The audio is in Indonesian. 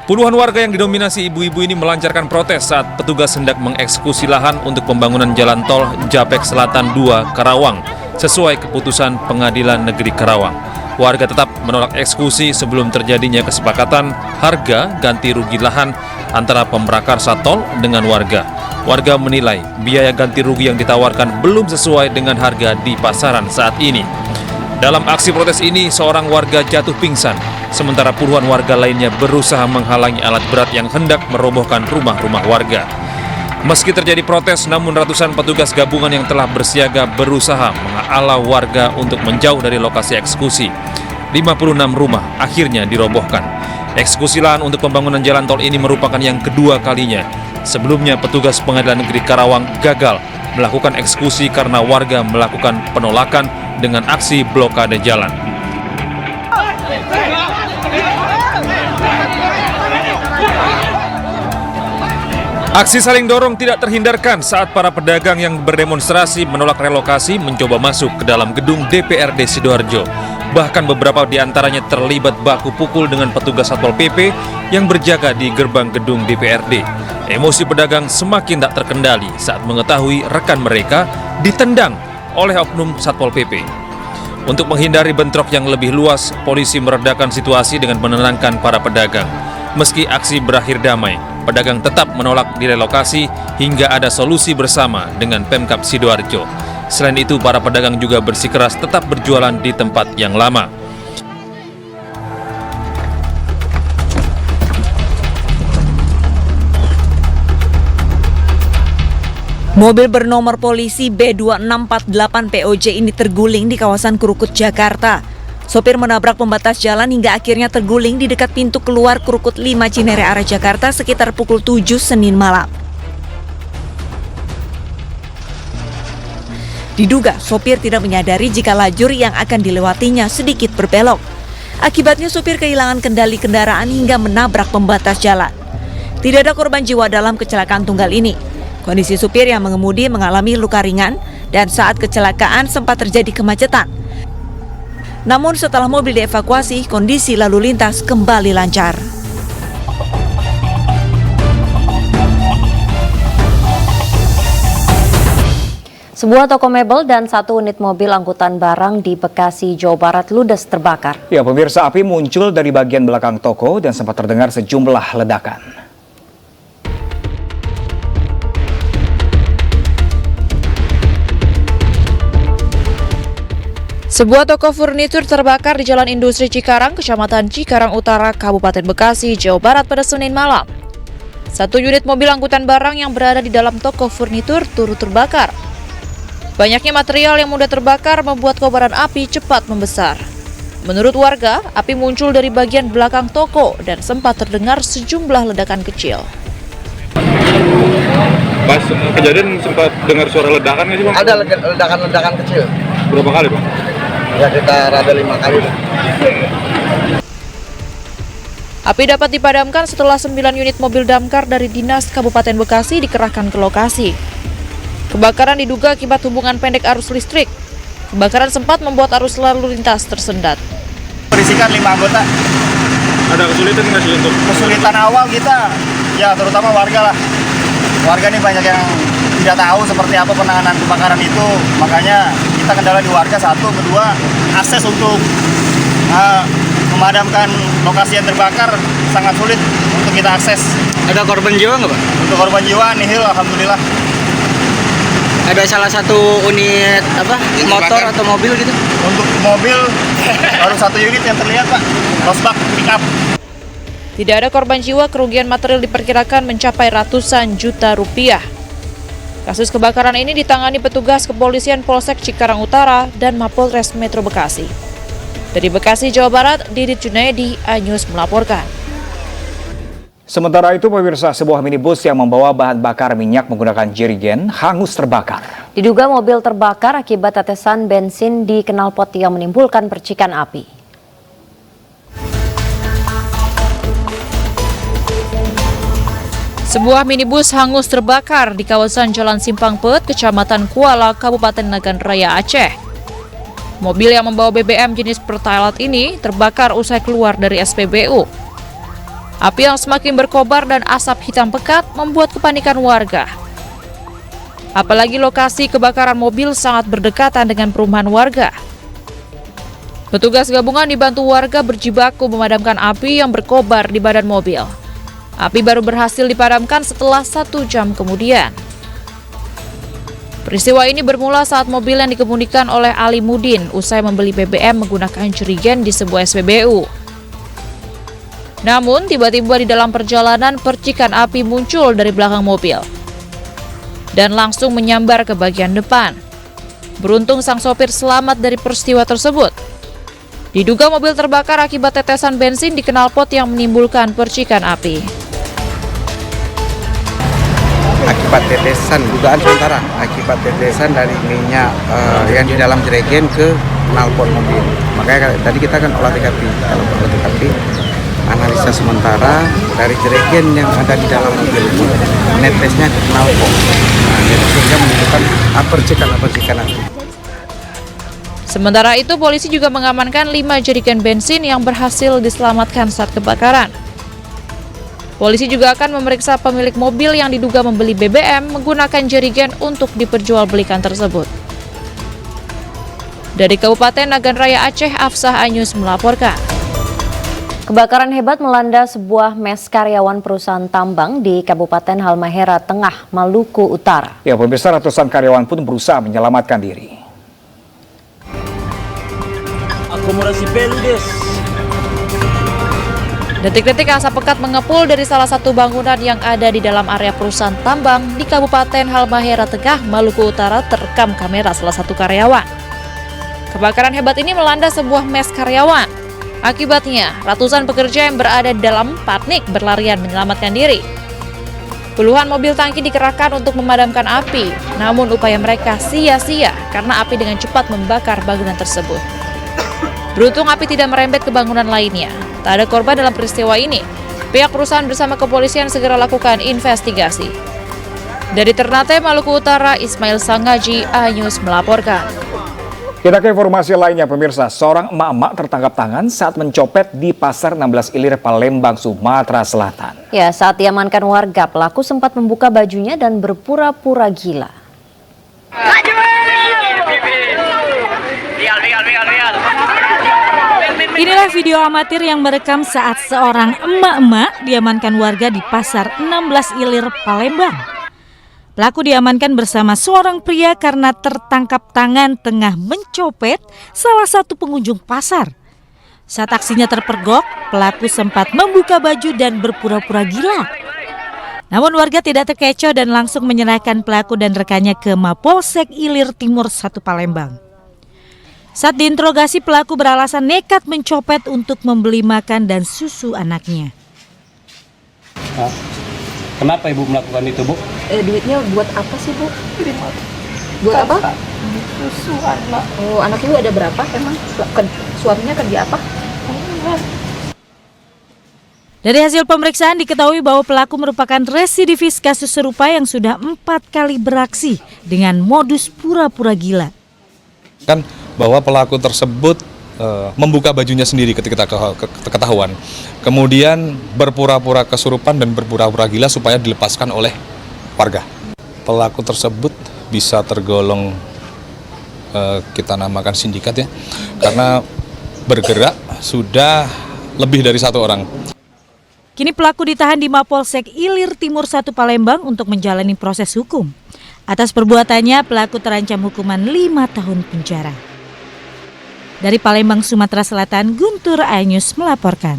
Puluhan warga yang didominasi ibu-ibu ini melancarkan protes saat petugas hendak mengeksekusi lahan untuk pembangunan jalan tol Japek Selatan 2 Karawang sesuai keputusan Pengadilan Negeri Karawang. Warga tetap menolak eksekusi sebelum terjadinya kesepakatan harga ganti rugi lahan antara pemrakarsa tol dengan warga. Warga menilai biaya ganti rugi yang ditawarkan belum sesuai dengan harga di pasaran saat ini. Dalam aksi protes ini, seorang warga jatuh pingsan, sementara puluhan warga lainnya berusaha menghalangi alat berat yang hendak merobohkan rumah-rumah warga. Meski terjadi protes, namun ratusan petugas gabungan yang telah bersiaga berusaha menghalau warga untuk menjauh dari lokasi eksekusi. 56 rumah akhirnya dirobohkan. Eksekusi lahan untuk pembangunan jalan tol ini merupakan yang kedua kalinya. Sebelumnya, petugas Pengadilan Negeri Karawang gagal melakukan eksekusi karena warga melakukan penolakan dengan aksi blokade jalan. Aksi saling dorong tidak terhindarkan saat para pedagang yang berdemonstrasi menolak relokasi mencoba masuk ke dalam gedung DPRD Sidoarjo. Bahkan beberapa di antaranya terlibat baku pukul dengan petugas Satpol PP yang berjaga di gerbang gedung DPRD. Emosi pedagang semakin tak terkendali saat mengetahui rekan mereka ditendang oleh oknum Satpol PP. Untuk menghindari bentrok yang lebih luas, polisi meredakan situasi dengan menenangkan para pedagang. Meski aksi berakhir damai, pedagang tetap menolak direlokasi hingga ada solusi bersama dengan Pemkab Sidoarjo. Selain itu, para pedagang juga bersikeras tetap berjualan di tempat yang lama. Mobil bernomor polisi B2648 POJ ini terguling di kawasan Krukut, Jakarta. Sopir menabrak pembatas jalan hingga akhirnya terguling di dekat pintu keluar Krukut 5 Cinere arah Jakarta sekitar pukul 7 Senin malam. Diduga sopir tidak menyadari jika lajur yang akan dilewatinya sedikit berbelok. Akibatnya sopir kehilangan kendali kendaraan hingga menabrak pembatas jalan. Tidak ada korban jiwa dalam kecelakaan tunggal ini. Kondisi supir yang mengemudi mengalami luka ringan dan saat kecelakaan sempat terjadi kemacetan. Namun setelah mobil dievakuasi, kondisi lalu lintas kembali lancar. Sebuah toko mebel dan satu unit mobil angkutan barang di Bekasi, Jawa Barat ludes terbakar. Ya, pemirsa, api muncul dari bagian belakang toko dan sempat terdengar sejumlah ledakan. Sebuah toko furnitur terbakar di Jalan Industri Cikarang, Kecamatan Cikarang Utara, Kabupaten Bekasi, Jawa Barat pada Senin malam. Satu unit mobil angkutan barang yang berada di dalam toko furnitur turut terbakar. Banyaknya material yang mudah terbakar membuat kobaran api cepat membesar. Menurut warga, api muncul dari bagian belakang toko dan sempat terdengar sejumlah ledakan kecil. Pas kejadian sempat dengar suara ledakan nggak sih, Bang? Ada ledakan-ledakan kecil. Berapa kali, Bang? Ya kita rada 5 kali. Api dapat dipadamkan setelah 9 unit mobil damkar dari Dinas Kabupaten Bekasi dikerahkan ke lokasi. Kebakaran diduga akibat hubungan pendek arus listrik. Kebakaran sempat membuat arus lalu lintas tersendat. Berisikan 5 anggota. Ada kesulitan nggak sih untuk? Kesulitan awal kita, ya terutama warga lah. Warga nih banyak yang tidak tahu seperti apa penanganan kebakaran itu. Makanya kita kendala di warga, satu, kedua akses untuk memadamkan lokasi yang terbakar sangat sulit untuk kita akses. Ada korban jiwa nggak, Pak? Untuk korban jiwa nihil, alhamdulillah. Ada salah satu unit motor atau mobil gitu? Untuk mobil baru 1 unit yang terlihat, Pak. Losbak pick up. Tidak ada korban jiwa, kerugian material diperkirakan mencapai ratusan juta rupiah. Kasus kebakaran ini ditangani petugas kepolisian Polsek Cikarang Utara dan Mapolres Metro Bekasi. Dari Bekasi, Jawa Barat, Didit Junaidi, iNews melaporkan. Sementara itu, pemirsa, sebuah minibus yang membawa bahan bakar minyak menggunakan jerigen hangus terbakar. Diduga mobil terbakar akibat tetesan bensin di knalpot yang menimbulkan percikan api. Sebuah minibus hangus terbakar di kawasan Jalan Simpang Pet, Kecamatan Kuala, Kabupaten Nagan Raya, Aceh. Mobil yang membawa BBM jenis Pertalite ini terbakar usai keluar dari SPBU. Api yang semakin berkobar dan asap hitam pekat membuat kepanikan warga. Apalagi lokasi kebakaran mobil sangat berdekatan dengan perumahan warga. Petugas gabungan dibantu warga berjibaku memadamkan api yang berkobar di badan mobil. Api baru berhasil dipadamkan setelah 1 jam kemudian. Peristiwa ini bermula saat mobil yang dikemudikan oleh Ali Mudin usai membeli BBM menggunakan jerigen di sebuah SPBU. Namun, tiba-tiba di dalam perjalanan percikan api muncul dari belakang mobil dan langsung menyambar ke bagian depan. Beruntung sang sopir selamat dari peristiwa tersebut. Diduga mobil terbakar akibat tetesan bensin di knalpot yang menimbulkan percikan api. Akibat tetesan, dugaan sementara akibat tetesan dari minyak yang di dalam jerigen ke knalpot mobil. Makanya tadi kita kan olah TKP. Kalau olah TKP, analisa sementara dari jerigen yang ada di dalam mobil itu netesnya ke knalpot. Nah, sehingga menimbulkan percikan api. Sementara itu, polisi juga mengamankan 5 jerigen bensin yang berhasil diselamatkan saat kebakaran. Polisi juga akan memeriksa pemilik mobil yang diduga membeli BBM menggunakan jerigen untuk diperjualbelikan tersebut. Dari Kabupaten Nagan Raya Aceh, Afsah Anyus melaporkan. Kebakaran hebat melanda sebuah mes karyawan perusahaan tambang di Kabupaten Halmahera Tengah, Maluku Utara. Ya, pemirsa, ratusan karyawan pun berusaha menyelamatkan diri. Akomodasi Beludes. Detik-detik asap pekat mengepul dari salah satu bangunan yang ada di dalam area perusahaan tambang di Kabupaten Halmahera Tengah, Maluku Utara terekam kamera salah satu karyawan. Kebakaran hebat ini melanda sebuah mes karyawan. Akibatnya, ratusan pekerja yang berada di dalam panik berlarian menyelamatkan diri. Puluhan mobil tangki dikerahkan untuk memadamkan api, namun upaya mereka sia-sia karena api dengan cepat membakar bangunan tersebut. Beruntung api tidak merembet ke bangunan lainnya. Tak ada korban dalam peristiwa ini. Pihak perusahaan bersama kepolisian segera lakukan investigasi. Dari Ternate, Maluku Utara, Ismail Sangaji, Anyus melaporkan. Kita ke informasi lainnya, pemirsa. Seorang emak-emak tertangkap tangan saat mencopet di Pasar 16 Ilir, Palembang, Sumatera Selatan. Ya, saat diamankan warga, pelaku sempat membuka bajunya dan berpura-pura gila. Inilah video amatir yang merekam saat seorang emak-emak diamankan warga di Pasar 16 Ilir, Palembang. Pelaku diamankan bersama seorang pria karena tertangkap tangan tengah mencopet salah satu pengunjung pasar. Saat aksinya terpergok, pelaku sempat membuka baju dan berpura-pura gila. Namun warga tidak terkecoh dan langsung menyerahkan pelaku dan rekannya ke Mapolsek Ilir Timur 1 Palembang. Saat diinterogasi, pelaku beralasan nekat mencopet untuk membeli makan dan susu anaknya. Kenapa Ibu melakukan itu, Bu? Duitnya buat apa sih, Bu? Buat apa? Susu anak. Oh, anak Ibu ada berapa emang? Suaminya kerja apa? Dari hasil pemeriksaan diketahui bahwa pelaku merupakan residivis kasus serupa yang sudah 4 kali beraksi dengan modus pura-pura gila. Kan bahwa pelaku tersebut membuka bajunya sendiri ketika ketahuan. Kemudian berpura-pura kesurupan dan berpura-pura gila supaya dilepaskan oleh warga. Pelaku tersebut bisa tergolong kita namakan sindikat ya, karena bergerak sudah lebih dari 1 orang. Kini pelaku ditahan di Mapolsek Ilir Timur 1 Palembang untuk menjalani proses hukum. Atas perbuatannya, pelaku terancam hukuman 5 tahun penjara. Dari Palembang, Sumatera Selatan, Guntur Anyus melaporkan.